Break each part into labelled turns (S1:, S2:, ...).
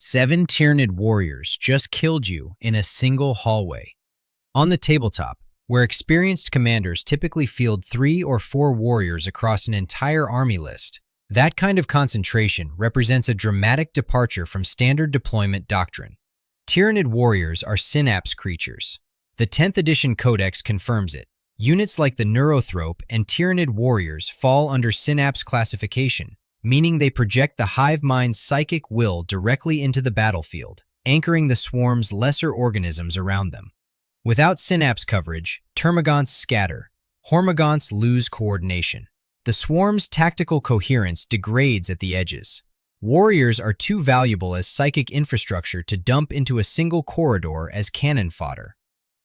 S1: 7 Tyranid Warriors just killed you in a single hallway. On the tabletop, where experienced commanders typically field 3 or 4 warriors across an entire army list, that kind of concentration represents a dramatic departure from standard deployment doctrine. Tyranid Warriors are Synapse creatures. The 10th edition Codex confirms it. Units like the Neurothrope and Tyranid Warriors fall under Synapse classification, meaning they project the Hive Mind's psychic will directly into the battlefield, anchoring the swarm's lesser organisms around them. Without Synapse coverage, Termagants scatter. Hormagaunts lose coordination. The swarm's tactical coherence degrades at the edges. Warriors are too valuable as psychic infrastructure to dump into a single corridor as cannon fodder.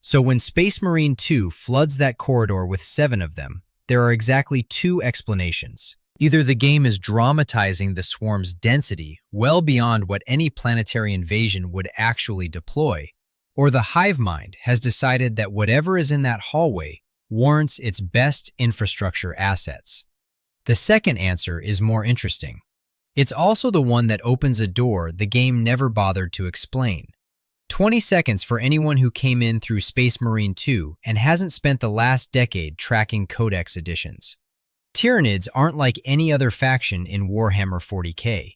S1: So when Space Marine 2 floods that corridor with 7 of them, there are exactly 2 explanations. Either the game is dramatizing the swarm's density well beyond what any planetary invasion would actually deploy, or the Hive Mind has decided that whatever is in that hallway warrants its best infrastructure assets. The second answer is more interesting. It's also the one that opens a door the game never bothered to explain. 20 seconds for anyone who came in through Space Marine 2 and hasn't spent the last decade tracking Codex editions. Tyranids aren't like any other faction in Warhammer 40k.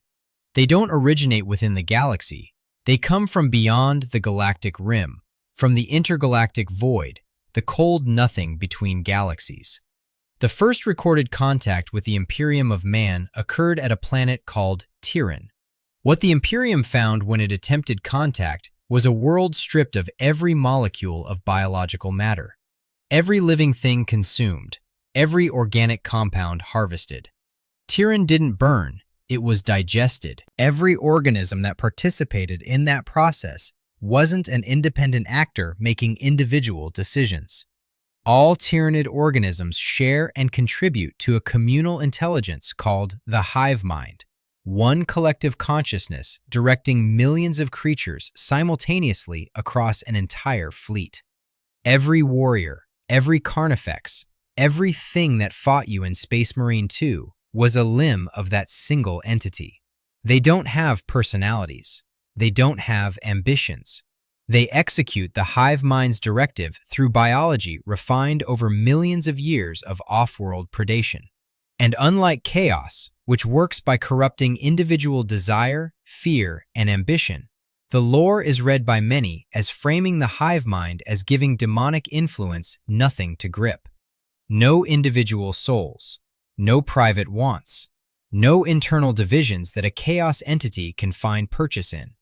S1: They don't originate within the galaxy. They come from beyond the galactic rim, from the intergalactic void, the cold nothing between galaxies. The first recorded contact with the Imperium of Man occurred at a planet called Tyran. What the Imperium found when it attempted contact was a world stripped of every molecule of biological matter. Every living thing consumed, every organic compound harvested. Tyran didn't burn, it was digested. Every organism that participated in that process wasn't an independent actor making individual decisions. All Tyranid organisms share and contribute to a communal intelligence called the Hive Mind, one collective consciousness directing millions of creatures simultaneously across an entire fleet. Every warrior, every carnifex, everything that fought you in Space Marine 2 was a limb of that single entity. They don't have personalities. They don't have ambitions. They execute the Hive Mind's directive through biology refined over millions of years of off-world predation. And unlike chaos, which works by corrupting individual desire, fear, and ambition, the lore is read by many as framing the Hive Mind as giving demonic influence nothing to grip. No individual souls, no private wants, no internal divisions that a chaos entity can find purchase in.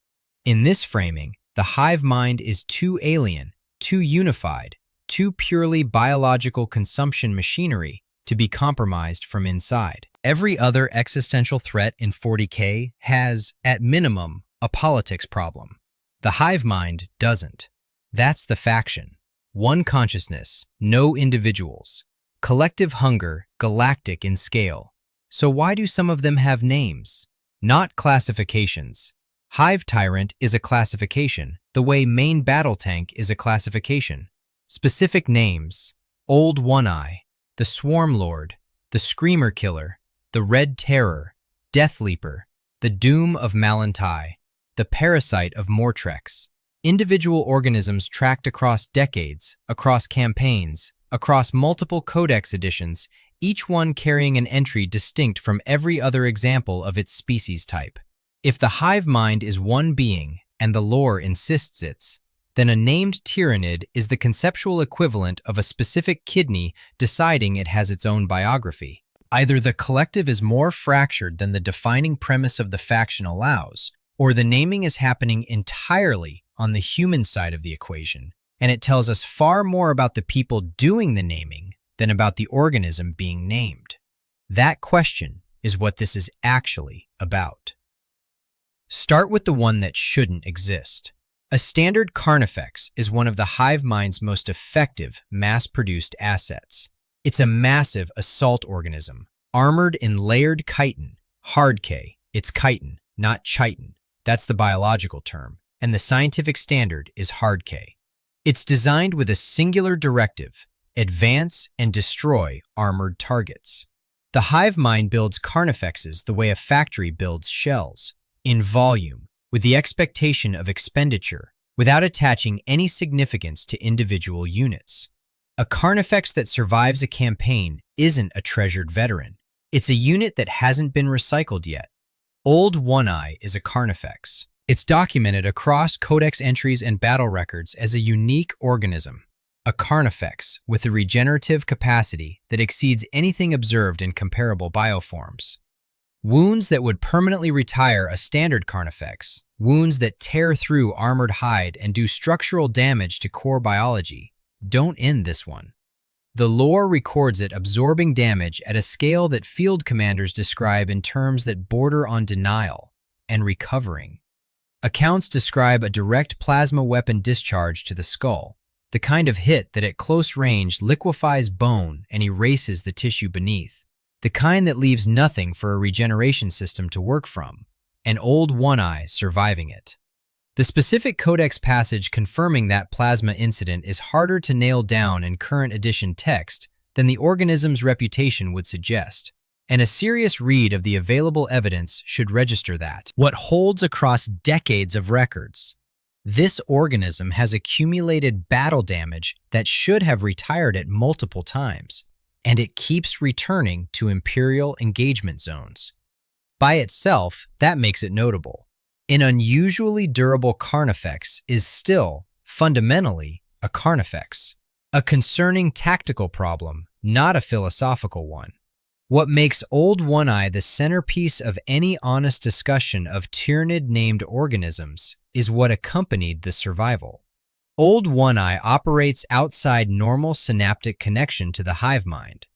S1: In this framing, the Hive Mind is too alien, too unified, too purely biological consumption machinery to be compromised from inside. Every other existential threat in 40k has, at minimum, a politics problem. The Hive Mind doesn't. That's the faction. One consciousness, no individuals. Collective hunger, galactic in scale. So why do some of them have names? Not classifications. Hive Tyrant is a classification, the way main battle tank is a classification. Specific names: Old One-Eye, the Swarmlord, the Screamer Killer, the Red Terror, Death Leaper, the Doom of Malenti, the Parasite of Mortrex. Individual organisms tracked across decades, across campaigns, across multiple Codex editions, each one carrying an entry distinct from every other example of its species type. If the Hive Mind is one being, and the lore insists it's, then a named Tyranid is the conceptual equivalent of a specific kidney deciding it has its own biography. Either the collective is more fractured than the defining premise of the faction allows, or the naming is happening entirely on the human side of the equation, and it tells us far more about the people doing the naming than about the organism being named. That question is what this is actually about. Start with the one that shouldn't exist. A standard carnifex is one of the Hive Mind's most effective mass-produced assets. It's a massive assault organism, armored in layered chitin, hard K. It's chitin, not chitin. That's the biological term, and the scientific standard is hard K. It's designed with a singular directive: advance and destroy armored targets. The Hive Mind builds carnifexes the way a factory builds shells, in volume, with the expectation of expenditure, without attaching any significance to individual units. A Carnifex that survives a campaign isn't a treasured veteran. It's a unit that hasn't been recycled yet. Old One-Eye is a Carnifex. It's documented across Codex entries and battle records as a unique organism, a Carnifex with a regenerative capacity that exceeds anything observed in comparable bioforms. Wounds that would permanently retire a standard Carnifex, wounds that tear through armored hide and do structural damage to core biology, don't end this one. The lore records it absorbing damage at a scale that field commanders describe in terms that border on denial and recovering. Accounts describe a direct plasma weapon discharge to the skull, the kind of hit that at close range liquefies bone and erases the tissue beneath, the kind that leaves nothing for a regeneration system to work from, and Old One-Eye surviving it. The specific Codex passage confirming that plasma incident is harder to nail down in current edition text than the organism's reputation would suggest, and a serious read of the available evidence should register that. What holds across decades of records? This organism has accumulated battle damage that should have retired it multiple times, and it keeps returning to Imperial engagement zones. By itself, that makes it notable. An unusually durable Carnifex is still, fundamentally, a Carnifex. A concerning tactical problem, not a philosophical one. What makes Old One-Eye the centerpiece of any honest discussion of Tyranid-named organisms is what accompanied the survival. Old One-Eye operates outside normal synaptic connection to the Hive Mind.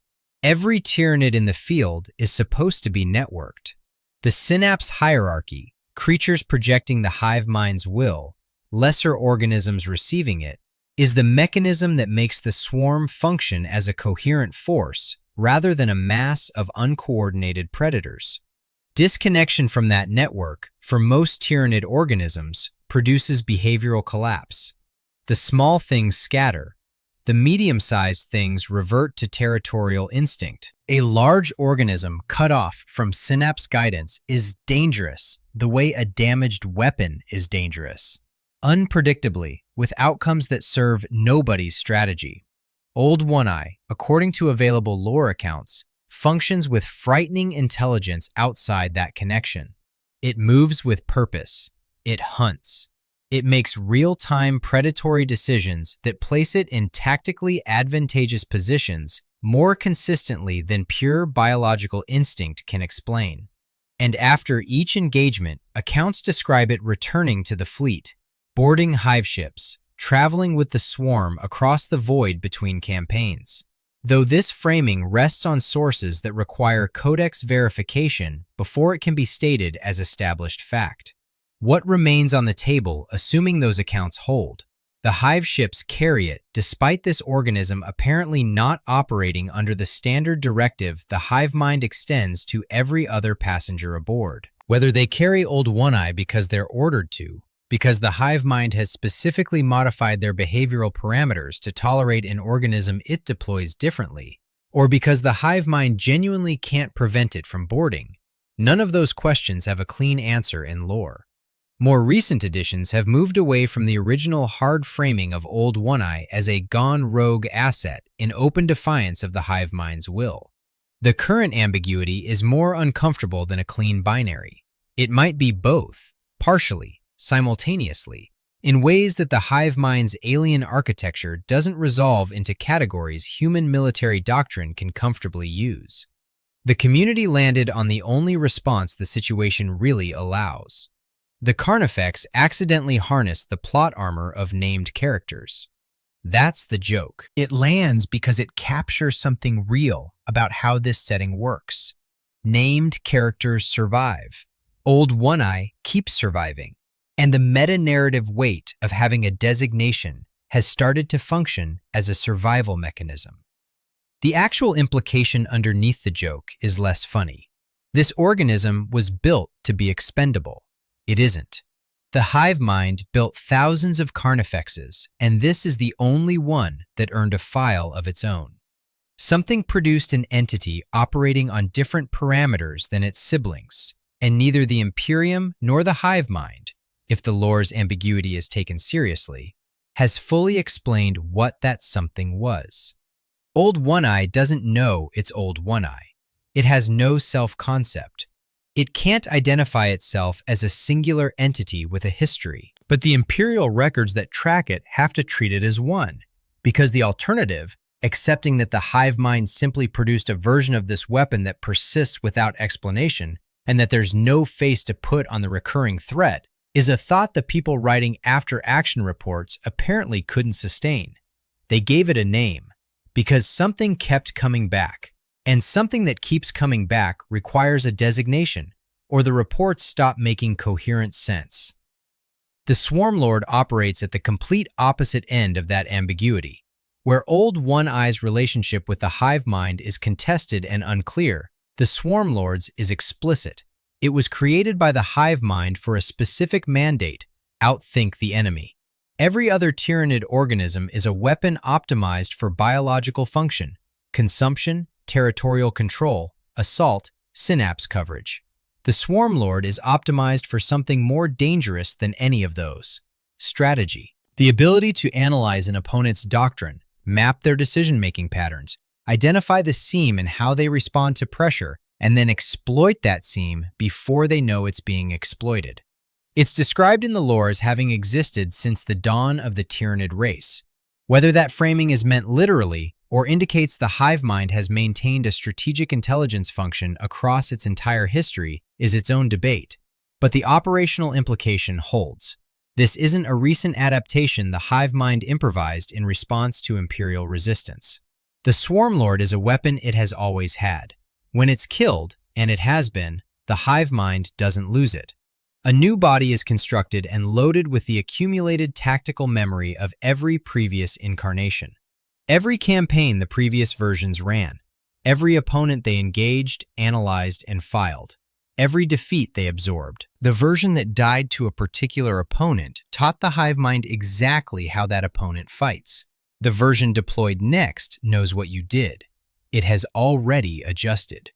S1: Every Tyranid in the field is supposed to be networked. The Synapse hierarchy, creatures projecting the Hive Mind's will, lesser organisms receiving it, is the mechanism that makes the swarm function as a coherent force rather than a mass of uncoordinated predators. Disconnection from that network, for most Tyranid organisms, produces behavioral collapse. The small things scatter. The medium-sized things revert to territorial instinct. A large organism cut off from Synapse guidance is dangerous the way a damaged weapon is dangerous, unpredictably, with outcomes that serve nobody's strategy. Old One-Eye, according to available lore accounts, functions with frightening intelligence outside that connection. It moves with purpose. It hunts. It makes real-time predatory decisions that place it in tactically advantageous positions more consistently than pure biological instinct can explain. And after each engagement, accounts describe it returning to the fleet, boarding hive ships, traveling with the swarm across the void between campaigns. Though this framing rests on sources that require Codex verification before it can be stated as established fact. What remains on the table, assuming those accounts hold? The hive ships carry it, despite this organism apparently not operating under the standard directive the Hive Mind extends to every other passenger aboard. Whether they carry Old One-Eye because they're ordered to, because the Hive Mind has specifically modified their behavioral parameters to tolerate an organism it deploys differently, or because the Hive Mind genuinely can't prevent it from boarding, none of those questions have a clean answer in lore. More recent editions have moved away from the original hard framing of Old One-Eye as a gone rogue asset in open defiance of the Hive Mind's will. The current ambiguity is more uncomfortable than a clean binary. It might be both, partially, simultaneously, in ways that the Hive Mind's alien architecture doesn't resolve into categories human military doctrine can comfortably use. The community landed on the only response the situation really allows. The Carnifex accidentally harnessed the plot armor of named characters. That's the joke. It lands because it captures something real about how this setting works. Named characters survive. Old One-Eye keeps surviving. And the meta-narrative weight of having a designation has started to function as a survival mechanism. The actual implication underneath the joke is less funny. This organism was built to be expendable. It isn't. The Hive Mind built thousands of Carnifexes, and this is the only one that earned a file of its own. Something produced an entity operating on different parameters than its siblings, and neither the Imperium nor the Hive Mind, if the lore's ambiguity is taken seriously, has fully explained what that something was. Old One-Eye doesn't know it's Old One-Eye. It has no self-concept. It can't identify itself as a singular entity with a history. But the Imperial records that track it have to treat it as one, because the alternative, accepting that the Hive Mind simply produced a version of this weapon that persists without explanation, and that there's no face to put on the recurring threat, is a thought the people writing after-action reports apparently couldn't sustain. They gave it a name, because something kept coming back, and something that keeps coming back requires a designation, or the reports stop making coherent sense. The Swarmlord operates at the complete opposite end of that ambiguity. Where Old One-Eye's relationship with the Hive Mind is contested and unclear, the Swarmlord's is explicit. It was created by the Hive Mind for a specific mandate: outthink the enemy. Every other Tyranid organism is a weapon optimized for biological function, consumption, territorial control, assault, synapse coverage. The Swarmlord is optimized for something more dangerous than any of those: strategy. The ability to analyze an opponent's doctrine, map their decision-making patterns, identify the seam and how they respond to pressure, and then exploit that seam before they know it's being exploited. It's described in the lore as having existed since the dawn of the Tyranid race. Whether that framing is meant literally or indicates the Hive Mind has maintained a strategic intelligence function across its entire history is its own debate, but the operational implication holds. This isn't a recent adaptation the Hive Mind improvised in response to Imperial resistance. The Swarmlord is a weapon it has always had. When it's killed, and it has been, the Hive Mind doesn't lose it. A new body is constructed and loaded with the accumulated tactical memory of every previous incarnation. Every campaign the previous versions ran, every opponent they engaged, analyzed, and filed, every defeat they absorbed. The version that died to a particular opponent taught the Hive Mind exactly how that opponent fights. The version deployed next knows what you did. It has already adjusted.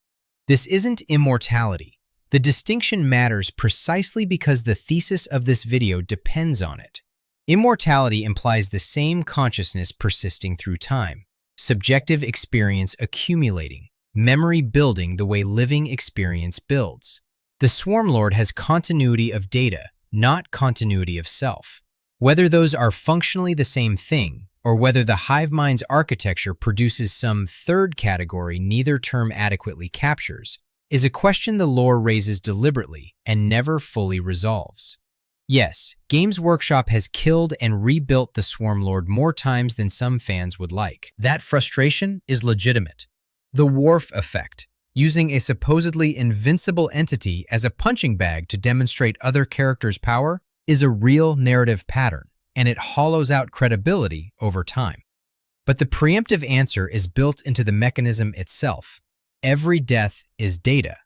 S1: This isn't immortality. The distinction matters precisely because the thesis of this video depends on it. Immortality implies the same consciousness persisting through time, subjective experience accumulating, memory building the way living experience builds. The Swarmlord has continuity of data, not continuity of self. Whether those are functionally the same thing, or whether the Hive Mind's architecture produces some third category neither term adequately captures, is a question the lore raises deliberately and never fully resolves. Yes, Games Workshop has killed and rebuilt the Swarmlord more times than some fans would like. That frustration is legitimate. The Worf effect, using a supposedly invincible entity as a punching bag to demonstrate other characters' power, is a real narrative pattern, and it hollows out credibility over time. But the preemptive answer is built into the mechanism itself. Every death is data.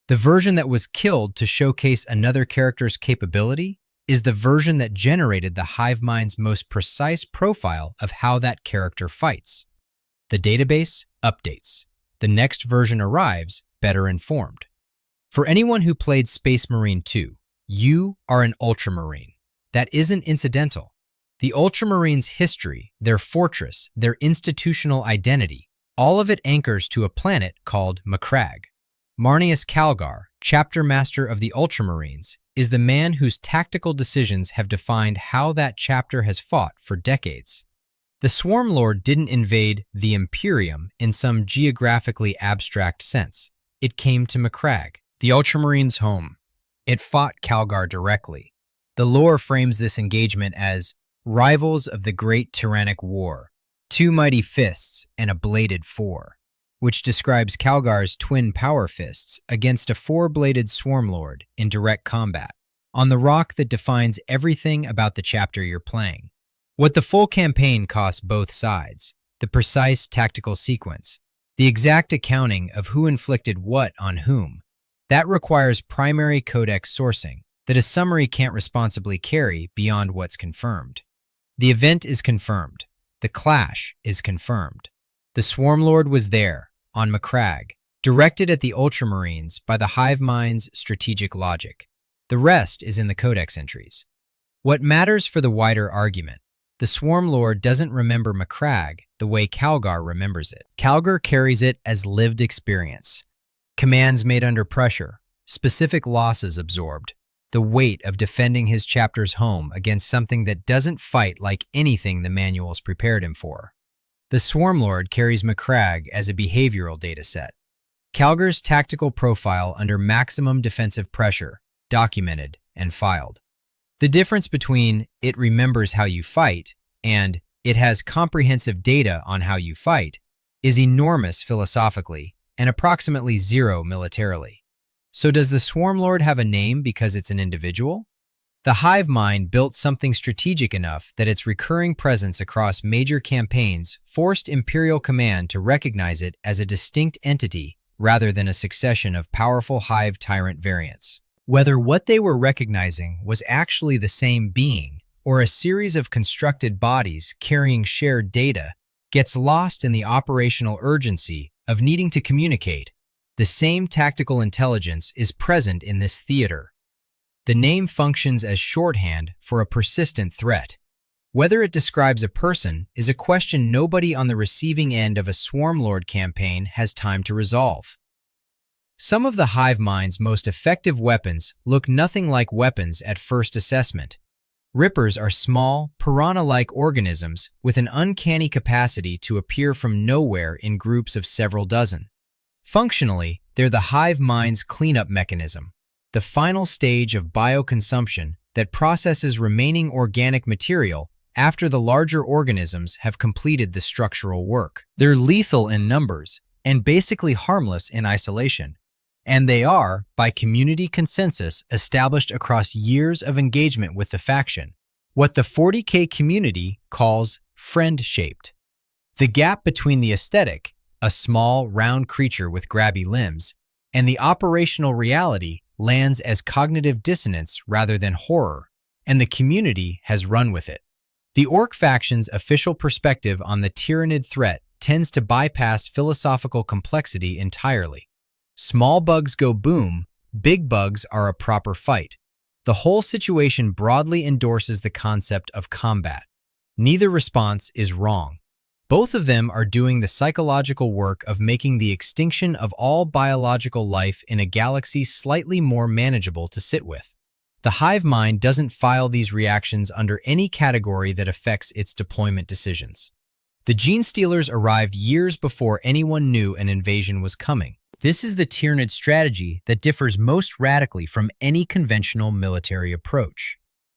S1: The version that was killed to showcase another character's capability is the version that generated the Hive Mind's most precise profile of how that character fights. The database updates. The next version arrives better informed. For anyone who played Space Marine 2, you are an Ultramarine. That isn't incidental. The Ultramarines' history, their fortress, their institutional identity, all of it anchors to a planet called Macragge. Marneus Calgar, chapter master of the Ultramarines, is the man whose tactical decisions have defined how that chapter has fought for decades. The Swarmlord didn't invade the Imperium in some geographically abstract sense. It came to Macragge, the Ultramarines' home. It fought Calgar directly. The lore frames this engagement as rivals of the great tyrannic war, two mighty fists and a bladed four, which describes Calgar's twin power fists against a four-bladed Swarmlord in direct combat, on the rock that defines everything about the chapter you're playing. What the full campaign costs both sides, the precise tactical sequence, the exact accounting of who inflicted what on whom, that requires primary Codex sourcing that a summary can't responsibly carry beyond what's confirmed. The event is confirmed. The clash is confirmed. The Swarmlord was there, on Macragge, directed at the Ultramarines by the Hive Mind's strategic logic. The rest is in the Codex entries. What matters for the wider argument? The Swarmlord doesn't remember Macragge the way Calgar remembers it. Calgar carries it as lived experience. Commands made under pressure, specific losses absorbed, the weight of defending his chapter's home against something that doesn't fight like anything the manuals prepared him for. The Swarmlord carries Macragge as a behavioral dataset. Calgar's tactical profile under maximum defensive pressure, documented and filed. The difference between it remembers how you fight and it has comprehensive data on how you fight is enormous philosophically and approximately zero militarily. So does the Swarmlord have a name because it's an individual? The Hive Mind built something strategic enough that its recurring presence across major campaigns forced Imperial Command to recognize it as a distinct entity rather than a succession of powerful Hive tyrant variants. Whether what they were recognizing was actually the same being or a series of constructed bodies carrying shared data gets lost in the operational urgency of needing to communicate. The same tactical intelligence is present in this theater. The name functions as shorthand for a persistent threat. Whether it describes a person is a question nobody on the receiving end of a Swarmlord campaign has time to resolve. Some of the Hive Mind's most effective weapons look nothing like weapons at first assessment. Rippers are small, piranha-like organisms with an uncanny capacity to appear from nowhere in groups of several dozen. Functionally, they're the Hive Mind's cleanup mechanism, the final stage of bioconsumption that processes remaining organic material after the larger organisms have completed the structural work. They're lethal in numbers and basically harmless in isolation. And they are, by community consensus established across years of engagement with the faction, what the 40K community calls friend-shaped. The gap between the aesthetic, a small, round creature with grabby limbs, and the operational reality lands as cognitive dissonance rather than horror, and the community has run with it. The Orc faction's official perspective on the Tyranid threat tends to bypass philosophical complexity entirely. Small bugs go boom, big bugs are a proper fight. The whole situation broadly endorses the concept of combat. Neither response is wrong. Both of them are doing the psychological work of making the extinction of all biological life in a galaxy slightly more manageable to sit with. The Hive Mind doesn't file these reactions under any category that affects its deployment decisions. The Genestealers arrived years before anyone knew an invasion was coming. This is the Tyranid strategy that differs most radically from any conventional military approach.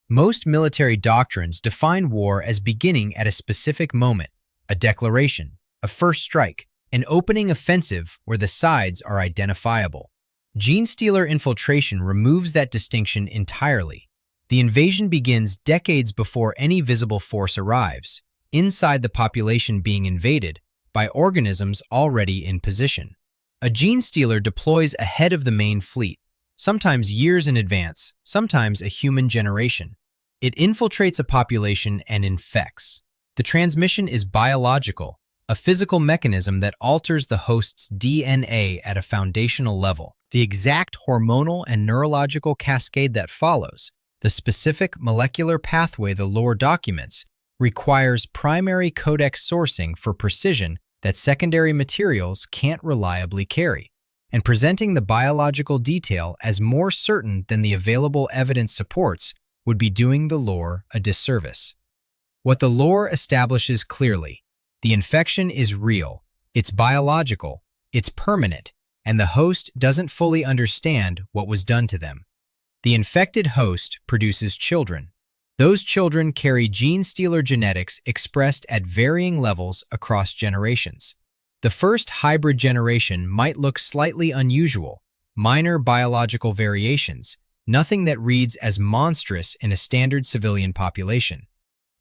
S1: Most military doctrines define war as beginning at a specific moment, a declaration, a first strike, an opening offensive where the sides are identifiable. Genestealer infiltration removes that distinction entirely. The invasion begins decades before any visible force arrives, inside the population being invaded by organisms already in position. A Genestealer deploys ahead of the main fleet, sometimes years in advance, sometimes a human generation. It infiltrates a population and infects. The transmission is biological, a physical mechanism that alters the host's DNA at a foundational level. The exact hormonal and neurological cascade that follows, the specific molecular pathway the lore documents, requires primary Codex sourcing for precision that secondary materials can't reliably carry, and presenting the biological detail as more certain than the available evidence supports would be doing the lore a disservice. What the lore establishes clearly, the infection is real, it's biological, it's permanent, and the host doesn't fully understand what was done to them. The infected host produces children. Those children carry Genestealer genetics expressed at varying levels across generations. The first hybrid generation might look slightly unusual, minor biological variations, nothing that reads as monstrous in a standard civilian population.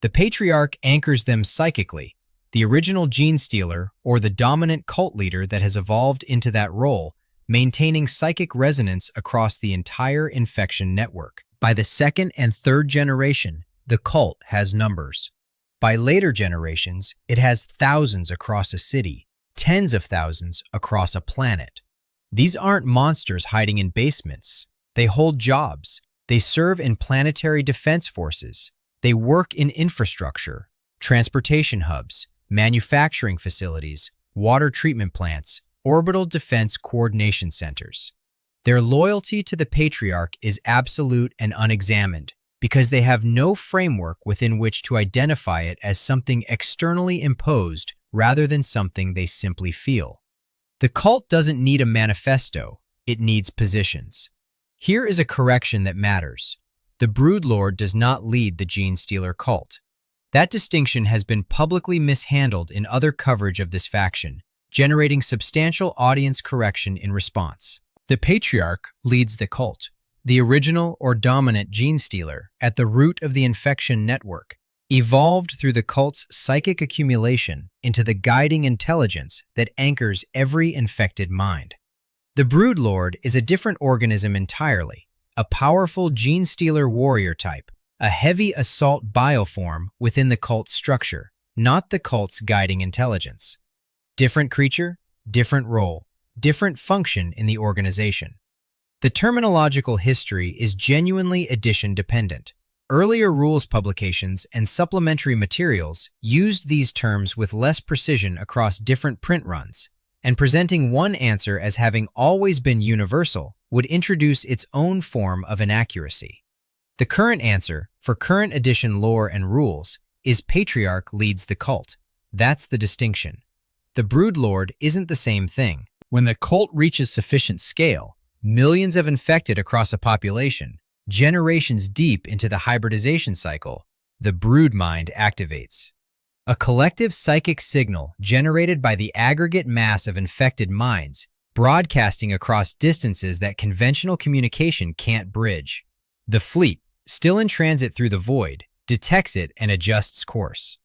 S1: The Patriarch anchors them psychically, the original Genestealer or the dominant cult leader that has evolved into that role, maintaining psychic resonance across the entire infection network. By the second and third generation, the cult has numbers. By later generations, it has thousands across a city, tens of thousands across a planet. These aren't monsters hiding in basements. They hold jobs, They serve in planetary defense forces. They work in infrastructure, transportation hubs, manufacturing facilities, water treatment plants, orbital defense coordination centers. Their loyalty to the Patriarch is absolute and unexamined because they have no framework within which to identify it as something externally imposed rather than something they simply feel. The cult doesn't need a manifesto, it needs positions. Here is a correction that matters. The Broodlord does not lead the Genestealer cult. That distinction has been publicly mishandled in other coverage of this faction, generating substantial audience correction in response. The Patriarch leads the cult, the original or dominant Genestealer at the root of the infection network, evolved through the cult's psychic accumulation into the guiding intelligence that anchors every infected mind. The Broodlord is a different organism entirely, a powerful Genestealer warrior type, a heavy assault bioform within the cult's structure, not the cult's guiding intelligence. Different creature, different role, different function in the organization. The terminological history is genuinely edition-dependent. Earlier rules publications and supplementary materials used these terms with less precision across different print runs, and presenting one answer as having always been universal would introduce its own form of inaccuracy. The current answer, for current edition lore and rules, is Patriarch leads the cult. That's the distinction. The Broodlord isn't the same thing. When the cult reaches sufficient scale, millions of infected across a population, generations deep into the hybridization cycle, the brood mind activates. A collective psychic signal generated by the aggregate mass of infected minds, broadcasting across distances that conventional communication can't bridge. The fleet, still in transit through the void, detects it and adjusts course.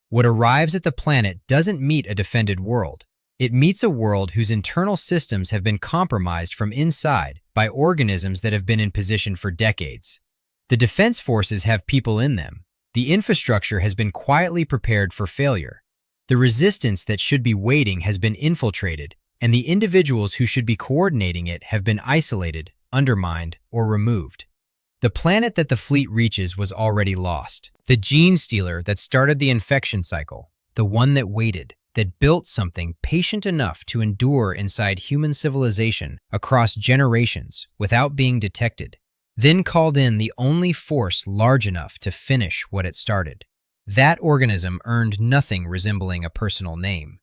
S1: What arrives at the planet doesn't meet a defended world. It meets a world whose internal systems have been compromised from inside by organisms that have been in position for decades. The defense forces have people in them. The infrastructure has been quietly prepared for failure. The resistance that should be waiting has been infiltrated, and the individuals who should be coordinating it have been isolated, undermined, or removed. The planet that the fleet reaches was already lost. The Genestealer that started the infection cycle, the one that waited, that built something patient enough to endure inside human civilization across generations without being detected, then called in the only force large enough to finish what it started. That organism earned nothing resembling a personal name.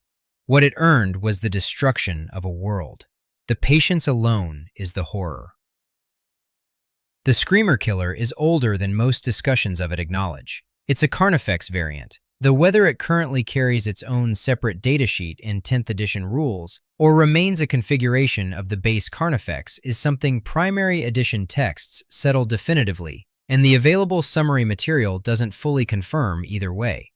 S1: What it earned was the destruction of a world. The patience alone is the horror. The Screamer Killer is older than most discussions of it acknowledge. It's a Carnifex variant, though whether it currently carries its own separate datasheet in 10th edition rules or remains a configuration of the base Carnifex is something primary edition texts settle definitively, and the available summary material doesn't fully confirm either way.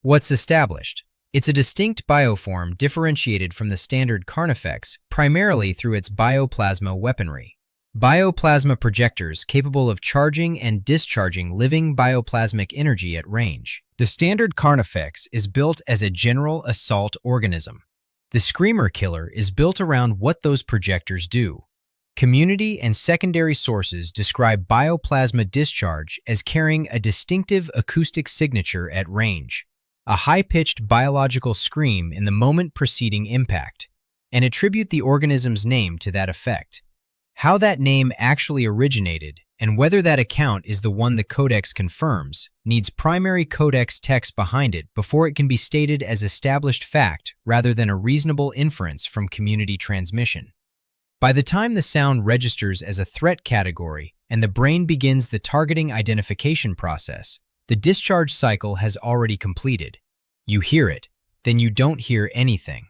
S1: What's established? It's a distinct bioform differentiated from the standard Carnifex primarily through its bioplasma weaponry. Bioplasma projectors capable of charging and discharging living bioplasmic energy at range. The standard Carnifex is built as a general assault organism. The Screamer Killer is built around what those projectors do. Community and secondary sources describe bioplasma discharge as carrying a distinctive acoustic signature at range, a high-pitched biological scream in the moment preceding impact, and attribute the organism's name to that effect. How that name actually originated and whether that account is the one the Codex confirms needs primary Codex text behind it before it can be stated as established fact rather than a reasonable inference from community transmission. By the time the sound registers as a threat category and the brain begins the targeting identification process, the discharge cycle has already completed. You hear it, then you don't hear anything.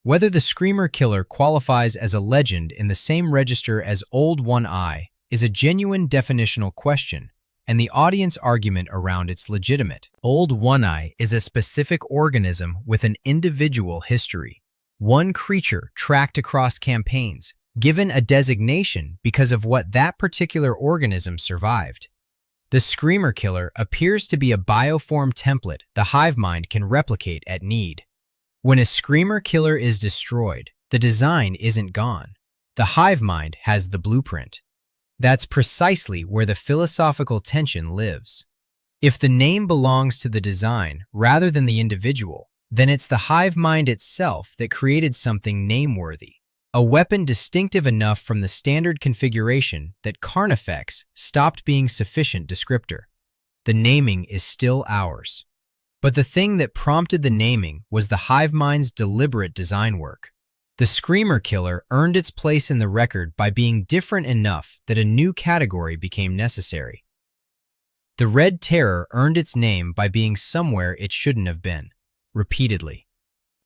S1: Whether the Screamer Killer qualifies as a legend in the same register as Old One Eye is a genuine definitional question, and the audience argument around it's legitimate. Old One Eye is a specific organism with an individual history. One creature tracked across campaigns, given a designation because of what that particular organism survived. The Screamer Killer appears to be a bioform template the Hive Mind can replicate at need. When a Screamer Killer is destroyed, the design isn't gone. The Hive Mind has the blueprint. That's precisely where the philosophical tension lives. If the name belongs to the design rather than the individual, then it's the hive mind itself that created something nameworthy, a weapon distinctive enough from the standard configuration that Carnifex stopped being sufficient descriptor. The naming is still ours. But the thing that prompted the naming was the hive mind's deliberate design work. The Screamer Killer earned its place in the record by being different enough that a new category became necessary. The Red Terror earned its name by being somewhere it shouldn't have been, repeatedly.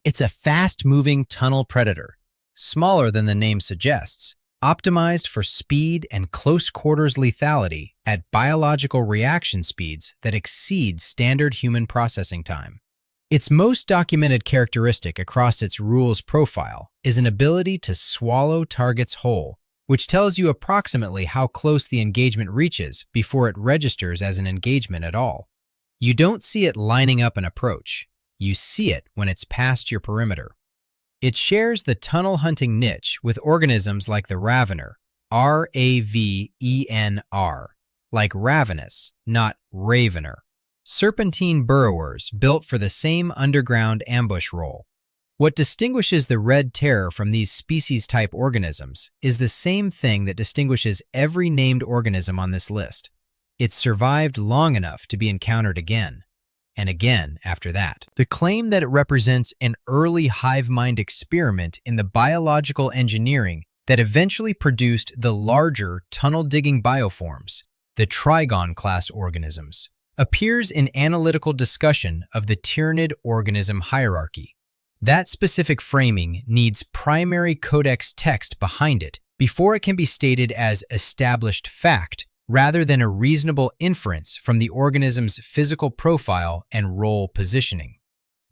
S1: It's a fast-moving tunnel predator, smaller than the name suggests, optimized for speed and close-quarters lethality at biological reaction speeds that exceed standard human processing time. Its most documented characteristic across its rules profile is an ability to swallow targets whole, which tells you approximately how close the engagement reaches before it registers as an engagement at all. You don't see it lining up an approach. You see it when it's past your perimeter. It shares the tunnel-hunting niche with organisms like the Ravener, R-A-V-E-N-R, like ravenous, not ravener. Serpentine burrowers built for the same underground ambush role. What distinguishes the Red Terror from these species-type organisms is the same thing that distinguishes every named organism on this list. It's survived long enough to be encountered again, and again after that. The claim that it represents an early hive mind experiment in the biological engineering that eventually produced the larger tunnel-digging bioforms, the Trigon-class organisms, appears in analytical discussion of the Tyranid organism hierarchy. That specific framing needs primary Codex text behind it before it can be stated as established fact rather than a reasonable inference from the organism's physical profile and role positioning.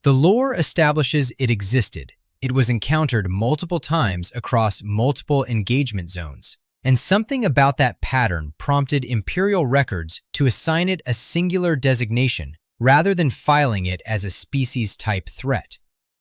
S1: The lore establishes it existed. It was encountered multiple times across multiple engagement zones, and something about that pattern prompted Imperial records to assign it a singular designation rather than filing it as a species-type threat.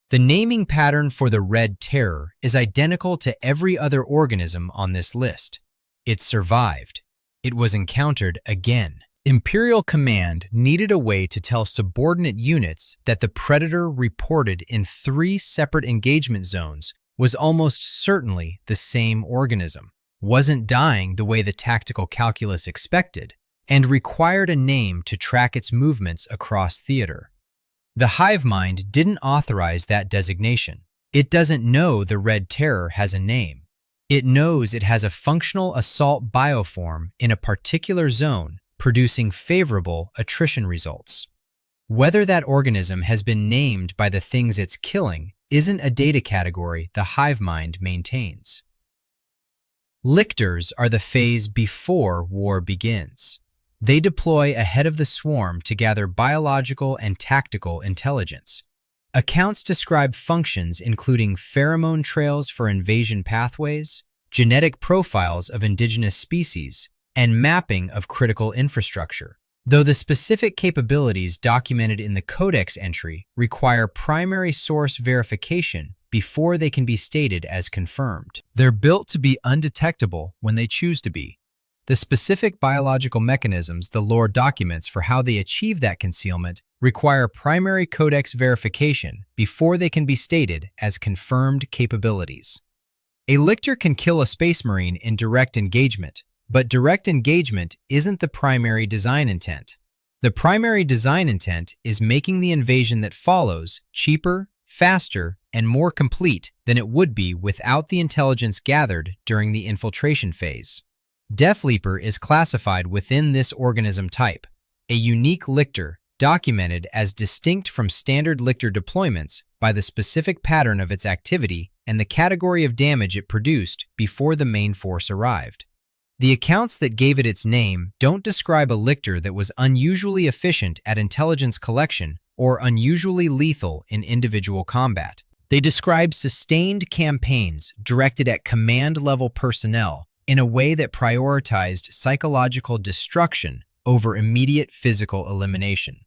S1: The naming pattern for the Red Terror is identical to every other organism on this list. It survived. It was encountered again. Imperial Command needed a way to tell subordinate units that the Predator reported in 3 separate engagement zones was almost certainly the same organism, wasn't dying the way the tactical calculus expected, and required a name to track its movements across theater. The hive mind didn't authorize that designation. It doesn't know the Red Terror has a name. It knows it has a functional assault bioform in a particular zone, producing favorable attrition results. Whether that organism has been named by the things it's killing isn't a data category the hive mind maintains. Lictors are the phase before war begins. They deploy ahead of the swarm to gather biological and tactical intelligence. Accounts describe functions including pheromone trails for invasion pathways, genetic profiles of indigenous species, and mapping of critical infrastructure, though the specific capabilities documented in the Codex entry require primary source verification before they can be stated as confirmed. They're built to be undetectable when they choose to be. The specific biological mechanisms the lore documents for how they achieve that concealment require primary Codex verification before they can be stated as confirmed capabilities. A lictor can kill a space marine in direct engagement, but direct engagement isn't the primary design intent. The primary design intent is making the invasion that follows cheaper, faster, and more complete than it would be without the intelligence gathered during the infiltration phase. Death Leaper is classified within this organism type, a unique lictor documented as distinct from standard lictor deployments by the specific pattern of its activity and the category of damage it produced before the main force arrived. The accounts that gave it its name don't describe a lictor that was unusually efficient at intelligence collection or unusually lethal in individual combat. They describe sustained campaigns directed at command-level personnel in a way that prioritized psychological destruction over immediate physical elimination.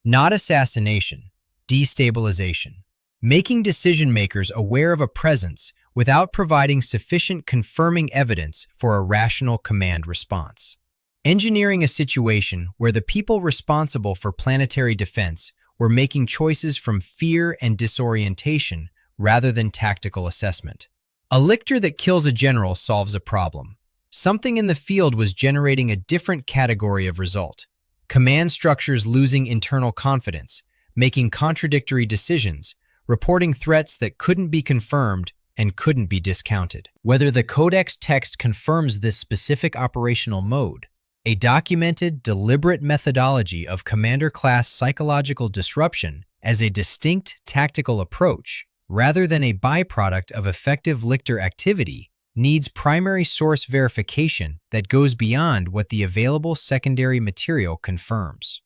S1: Not assassination, destabilization. Making decision-makers aware of a presence without providing sufficient confirming evidence for a rational command response. Engineering a situation where the people responsible for planetary defense were making choices from fear and disorientation rather than tactical assessment. A lictor that kills a general solves a problem. Something in the field was generating a different category of result. Command structures losing internal confidence, making contradictory decisions, reporting threats that couldn't be confirmed and couldn't be discounted. Whether the Codex text confirms this specific operational mode, a documented, deliberate methodology of commander-class psychological disruption as a distinct tactical approach, rather than a byproduct of effective lictor activity, needs primary source verification that goes beyond what the available secondary material confirms.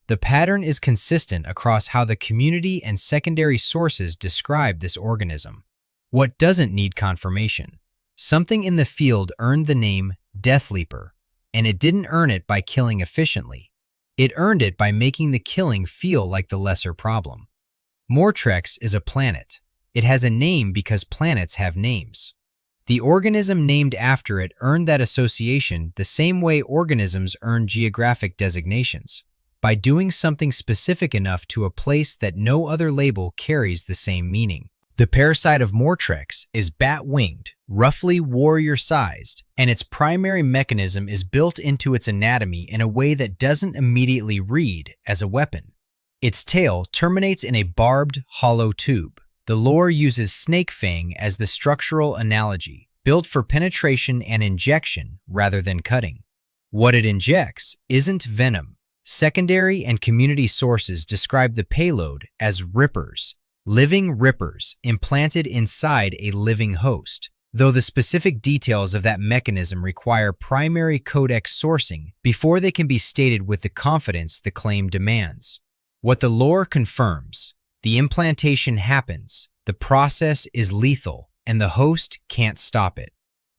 S1: The pattern is consistent across how the community and secondary sources describe this organism. What doesn't need confirmation? Something in the field earned the name Death Leaper, and it didn't earn it by killing efficiently. It earned it by making the killing feel like the lesser problem. Mortrex is a planet. It has a name because planets have names. The organism named after it earned that association the same way organisms earn geographic designations, by doing something specific enough to a place that no other label carries the same meaning. The Parasite of Mortrex is bat-winged, roughly warrior-sized, and its primary mechanism is built into its anatomy in a way that doesn't immediately read as a weapon. Its tail terminates in a barbed, hollow tube. The lore uses snake fang as the structural analogy, built for penetration and injection rather than cutting. What it injects isn't venom. Secondary and community sources describe the payload as rippers, living rippers implanted inside a living host, though the specific details of that mechanism require primary Codex sourcing before they can be stated with the confidence the claim demands. What the lore confirms: the implantation happens, the process is lethal, and the host can't stop it.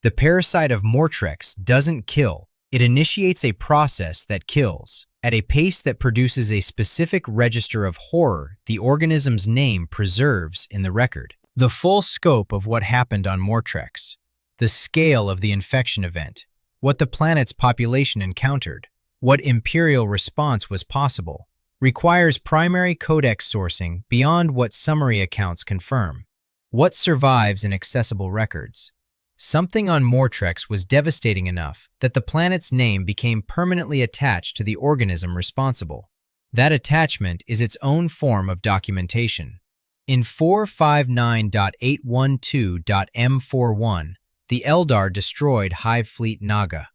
S1: The Parasite of Mortrex doesn't kill, it initiates a process that kills, at a pace that produces a specific register of horror the organism's name preserves in the record. The full scope of what happened on Mortrex, the scale of the infection event, what the planet's population encountered, what imperial response was possible, requires primary Codex sourcing beyond what summary accounts confirm. What survives in accessible records? Something on Mortrex was devastating enough that the planet's name became permanently attached to the organism responsible. That attachment is its own form of documentation. In 459.812.M41, the Eldar destroyed Hive Fleet Naga.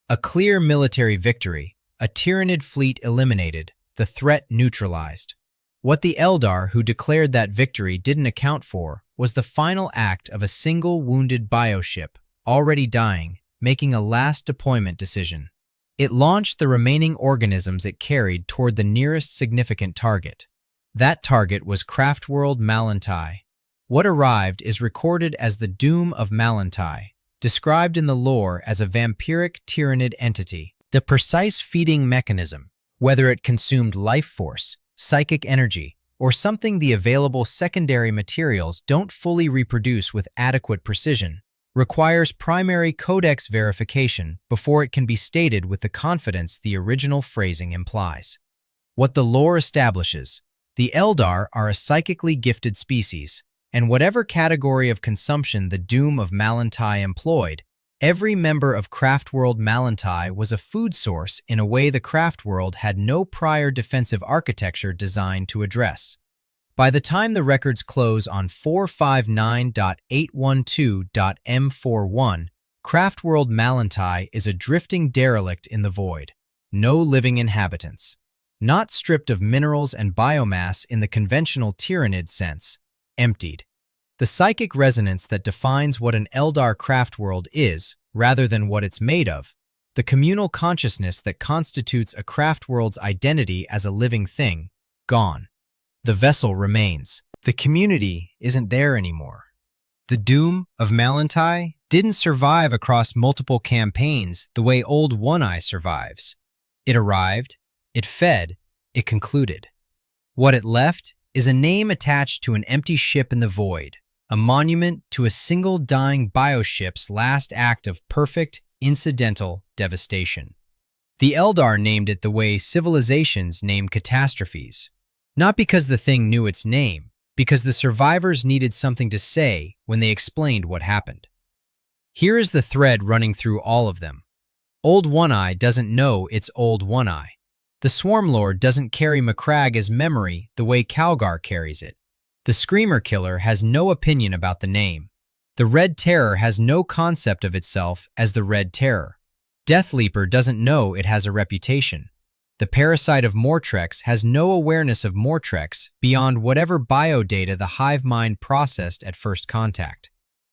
S1: A clear military victory, a Tyranid fleet eliminated, the threat neutralized. What the Eldar who declared that victory didn't account for was the final act of a single wounded bioship, already dying, making a last deployment decision. It launched the remaining organisms it carried toward the nearest significant target. That target was Craftworld Malenti. What arrived is recorded as the Doom of Malenti, described in the lore as a vampiric Tyranid entity. The precise feeding mechanism, whether it consumed life force, psychic energy, or something the available secondary materials don't fully reproduce with adequate precision, requires primary Codex verification before it can be stated with the confidence the original phrasing implies. What the lore establishes: the Eldar are a psychically gifted species, and whatever category of consumption the Doom of Malenti employed, every member of Craftworld Malenti was a food source in a way the Craftworld had no prior defensive architecture designed to address. By the time the records close on 459.812.M41, Craftworld Malenti is a drifting derelict in the void. No living inhabitants. Not stripped of minerals and biomass in the conventional Tyranid sense. Emptied. The psychic resonance that defines what an Eldar Craftworld is, rather than what it's made of, the communal consciousness that constitutes a Craftworld's identity as a living thing, gone. The vessel remains. The community isn't there anymore. The Doom of Malenti didn't survive across multiple campaigns the way Old One-Eye survives. It arrived, it fed, it concluded. What it left is a name attached to an empty ship in the void, a monument to a single dying bioship's last act of perfect, incidental devastation. The Eldar named it the way civilizations name catastrophes, not because the thing knew its name, because the survivors needed something to say when they explained what happened. Here is the thread running through all of them. Old One-Eye doesn't know it's Old One-Eye. The Swarmlord doesn't carry Macragge as memory the way Calgar carries it. The Screamer Killer has no opinion about the name. The Red Terror has no concept of itself as the Red Terror. Death Leaper doesn't know it has a reputation. The Parasite of Mortrex has no awareness of Mortrex beyond whatever biodata the Hive Mind processed at first contact.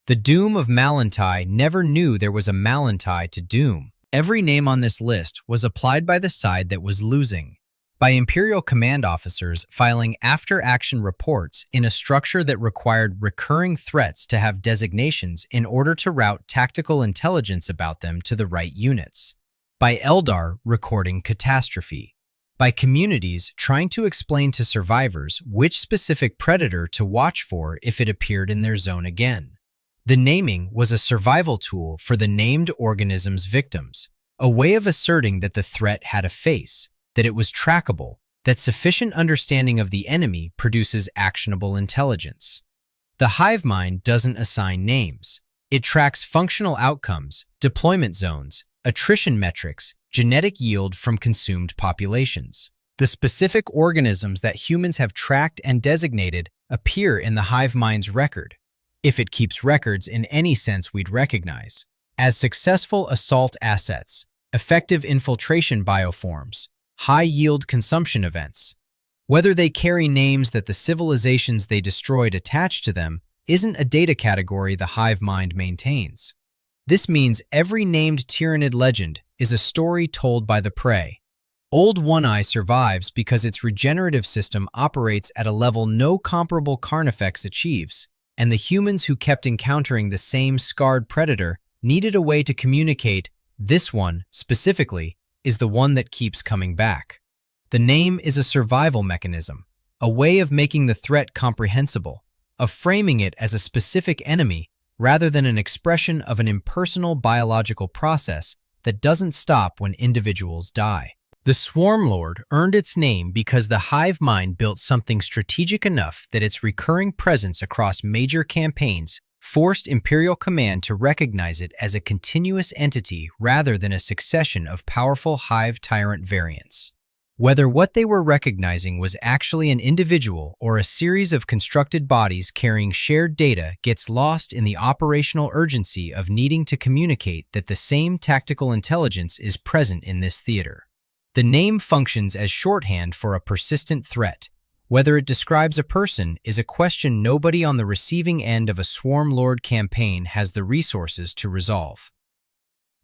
S1: The Doom of Malenti never knew there was a Malenti to Doom. Every name on this list was applied by the side that was losing, by Imperial command officers filing after-action reports in a structure that required recurring threats to have designations in order to route tactical intelligence about them to the right units, by Eldar recording catastrophe, by communities trying to explain to survivors which specific predator to watch for if it appeared in their zone again. The naming was a survival tool for the named organism's victims, a way of asserting that the threat had a face, that it was trackable, that sufficient understanding of the enemy produces actionable intelligence. The Hive Mind doesn't assign names. It tracks functional outcomes, deployment zones, attrition metrics, genetic yield from consumed populations. The specific organisms that humans have tracked and designated appear in the Hive Mind's record, if it keeps records in any sense we'd recognize, as successful assault assets, effective infiltration bioforms, high-yield consumption events. Whether they carry names that the civilizations they destroyed attach to them isn't a data category the Hive Mind maintains. This means every named Tyranid legend is a story told by the prey. Old One-Eye survives because its regenerative system operates at a level no comparable Carnifex achieves, and the humans who kept encountering the same scarred predator needed a way to communicate this one, specifically, is the one that keeps coming back. The name is a survival mechanism, a way of making the threat comprehensible, of framing it as a specific enemy rather than an expression of an impersonal biological process that doesn't stop when individuals die. The Swarmlord earned its name because the Hive Mind built something strategic enough that its recurring presence across major campaigns forced Imperial Command to recognize it as a continuous entity rather than a succession of powerful Hive Tyrant variants. Whether what they were recognizing was actually an individual or a series of constructed bodies carrying shared data gets lost in the operational urgency of needing to communicate that the same tactical intelligence is present in this theater. The name functions as shorthand for a persistent threat. Whether it describes a person is a question nobody on the receiving end of a Swarmlord campaign has the resources to resolve.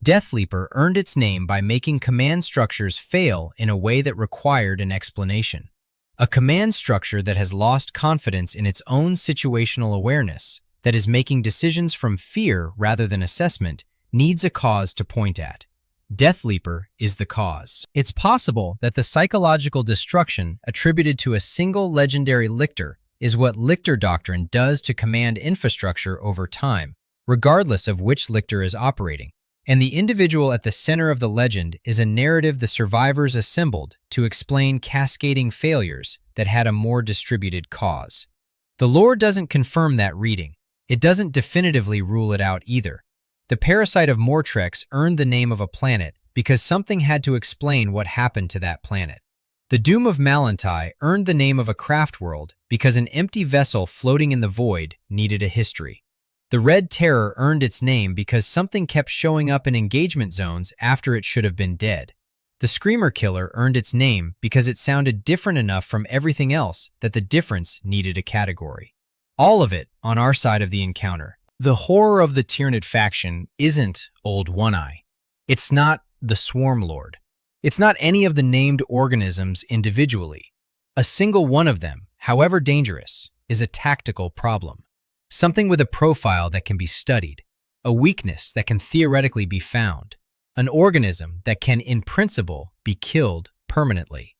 S1: Death Leaper earned its name by making command structures fail in a way that required an explanation. A command structure that has lost confidence in its own situational awareness, that is making decisions from fear rather than assessment, needs a cause to point at. Death Leaper is the cause. It's possible that the psychological destruction attributed to a single legendary lictor is what lictor doctrine does to command infrastructure over time, regardless of which lictor is operating. And the individual at the center of the legend is a narrative the survivors assembled to explain cascading failures that had a more distributed cause. The lore doesn't confirm that reading. It doesn't definitively rule it out either. The Parasite of Mortrex earned the name of a planet because something had to explain what happened to that planet. The Doom of Malenti earned the name of a craft world because an empty vessel floating in the void needed a history. The Red Terror earned its name because something kept showing up in engagement zones after it should have been dead. The Screamer Killer earned its name because it sounded different enough from everything else that the difference needed a category. All of it on our side of the encounter. The horror of the Tyranid faction isn't Old One-Eye. It's not the Swarmlord. It's not any of the named organisms individually. A single one of them, however dangerous, is a tactical problem. Something with a profile that can be studied, a weakness that can theoretically be found, an organism that can, in principle, be killed permanently.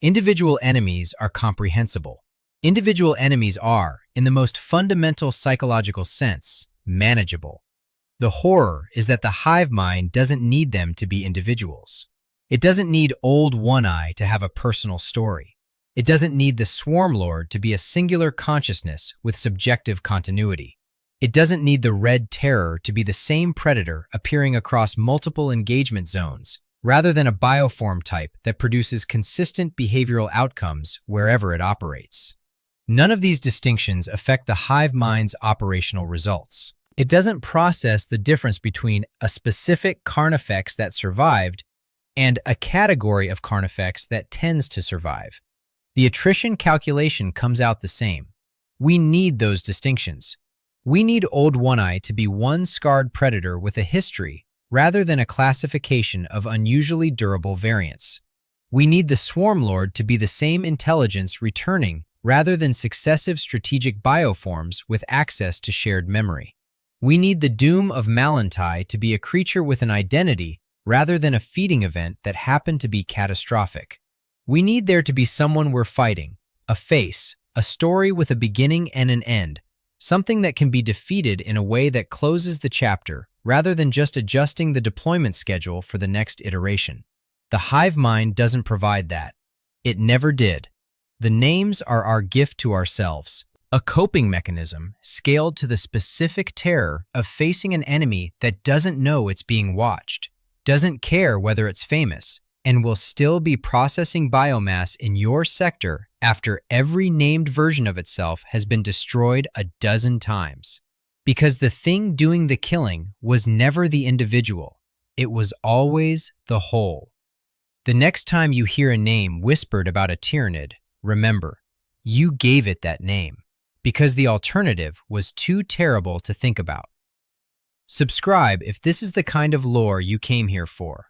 S1: Individual enemies are comprehensible. Individual enemies are, in the most fundamental psychological sense, manageable. The horror is that the hive mind doesn't need them to be individuals. It doesn't need old One-Eye to have a personal story. It doesn't need the Swarmlord to be a singular consciousness with subjective continuity. It doesn't need the Red Terror to be the same predator appearing across multiple engagement zones, rather than a bioform type that produces consistent behavioral outcomes wherever it operates. None of these distinctions affect the hive mind's operational results. It doesn't process the difference between a specific carnifex that survived and a category of carnifex that tends to survive. The attrition calculation comes out the same. We need those distinctions. We need Old One-Eye to be one scarred predator with a history rather than a classification of unusually durable variants. We need the Swarmlord to be the same intelligence returning rather than successive strategic bioforms with access to shared memory. We need the Doom of Malenti to be a creature with an identity rather than a feeding event that happened to be catastrophic. We need there to be someone we're fighting, a face, a story with a beginning and an end, something that can be defeated in a way that closes the chapter rather than just adjusting the deployment schedule for the next iteration. The hive mind doesn't provide that. It never did. The names are our gift to ourselves. A coping mechanism scaled to the specific terror of facing an enemy that doesn't know it's being watched, doesn't care whether it's famous, and will still be processing biomass in your sector after every named version of itself has been destroyed a dozen times. Because the thing doing the killing was never the individual, it was always the whole. The next time you hear a name whispered about a Tyranid, remember, you gave it that name, because the alternative was too terrible to think about. Subscribe if this is the kind of lore you came here for.